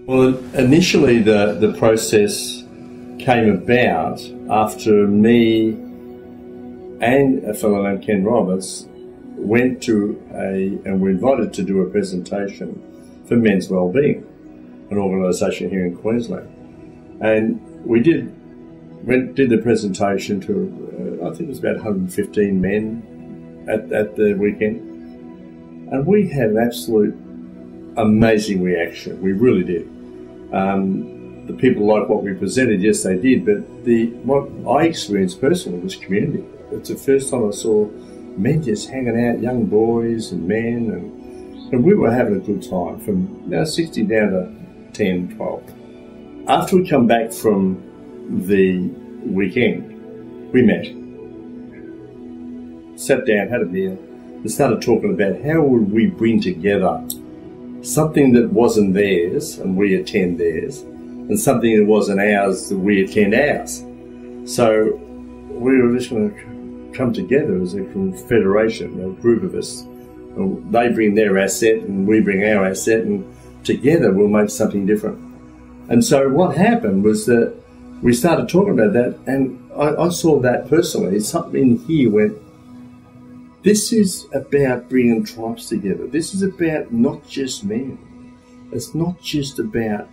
Well, initially the process came about after me and a fellow named Ken Roberts went to and were invited to do a presentation for Men's Wellbeing, an organisation here in Queensland. And we did the presentation to, I think it was about 115 men at the weekend. And we had an absolute amazing reaction. We really did. The people liked what we presented, yes they did, but what I experienced personally was community. It's the first time I saw men just hanging out, young boys and men, and we were having a good time from 60 down to 10, 12. After we come back from the weekend, we met, sat down, had a meal, and started talking about how would we bring together something that wasn't theirs and we attend theirs, and something that wasn't ours that we attend ours. So we were just going to come together as a confederation, a group of us. They bring their asset and we bring our asset, and together we'll make something different. And so what happened was that we started talking about that, and I saw that personally. Something here went, this is about bringing tribes together. This is about not just men. It's not just about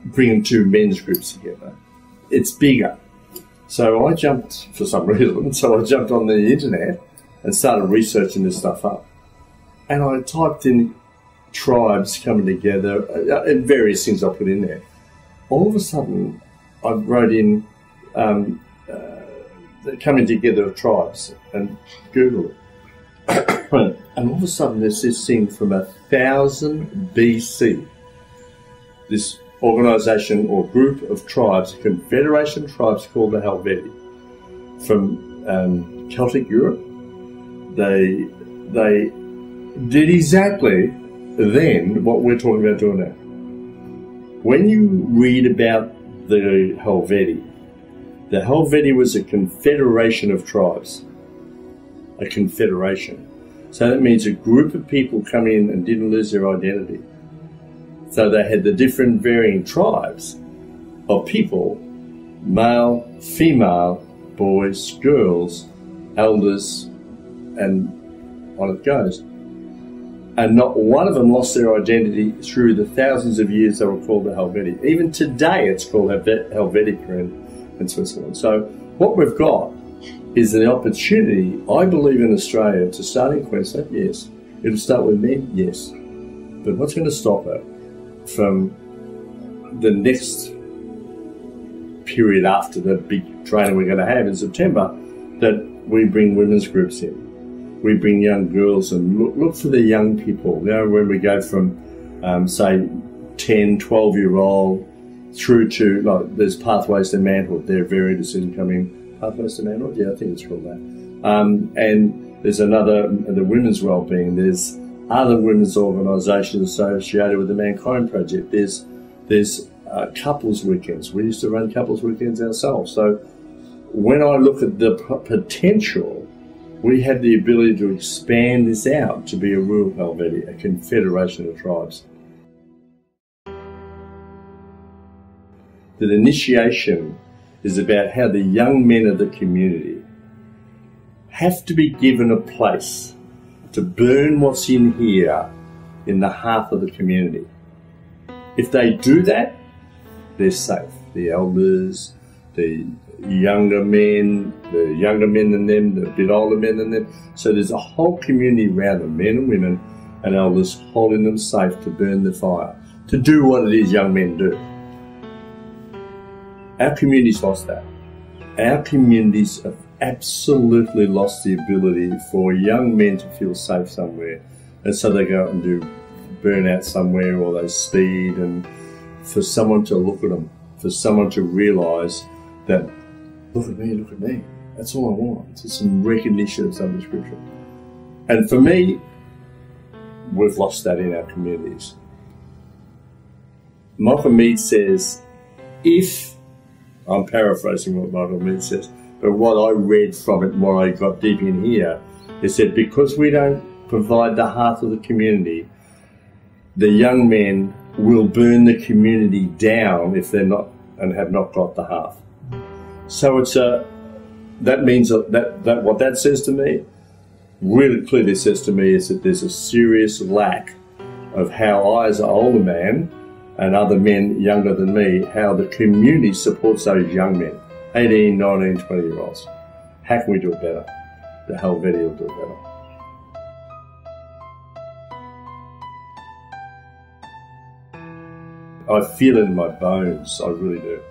bringing two men's groups together. It's bigger. So I jumped, for some reason, I jumped on the internet and started researching this stuff up. And I typed in tribes coming together and various things I put in there. All of a sudden, I wrote in the coming together of tribes and Google it. And all of a sudden there's this thing from 1000 BC, this organisation or group of tribes, a confederation of tribes called the Helvetii, from Celtic Europe. They did exactly then what we're talking about doing now. When you read about the Helvetii was a confederation of tribes. A confederation. So that means a group of people come in and didn't lose their identity. So they had the different varying tribes of people, male, female, boys, girls, elders, and on it goes. And not one of them lost their identity through the thousands of years they were called the Helvetii. Even today it's called Helvetica in Switzerland. So what we've got is the opportunity, I believe, in Australia to start in Queensland, yes. It'll start with men, yes. But what's going to stop it from the next period after the big training we're going to have in September, that we bring women's groups in. We bring young girls and look for the young people. You know, when we go from, say, 10, 12-year-old through to, like, there's pathways to manhood. They're very decision coming. Pathways to Manhood? Yeah, I think it's called that. And there's another, the Women's Wellbeing. There's other women's organisations associated with the Mankind Project. There's couples weekends. We used to run couples weekends ourselves. So when I look at the potential, we have the ability to expand this out to be a real Helvetii, a confederation of tribes. The initiation is about how the young men of the community have to be given a place to burn what's in here in the heart of the community. If they do that, they're safe. The elders, the younger men than them, the bit older men than them. So there's a whole community around them, men and women and elders, holding them safe to burn the fire, to do what it is young men do. Our community's lost that. Our communities have absolutely lost the ability for young men to feel safe somewhere. And so they go out and do burnout somewhere, or they speed, and for someone to look at them, for someone to realise that, look at me, that's all I want. It's just some recognition of some description. And for me, we've lost that in our communities. Michael Mead says, I'm paraphrasing what Michael Mead says, but what I read from it and what I got deep in here is that because we don't provide the heart of the community, the young men will burn the community down if they're not and have not got the half. So that means that what that says to me, really clearly says to me, is that there's a serious lack of how I, as an older man, and other men younger than me, how the community supports those young men, 18, 19, 20-year-olds. How can we do it better? The Helvetii will do it better. I feel it in my bones, I really do.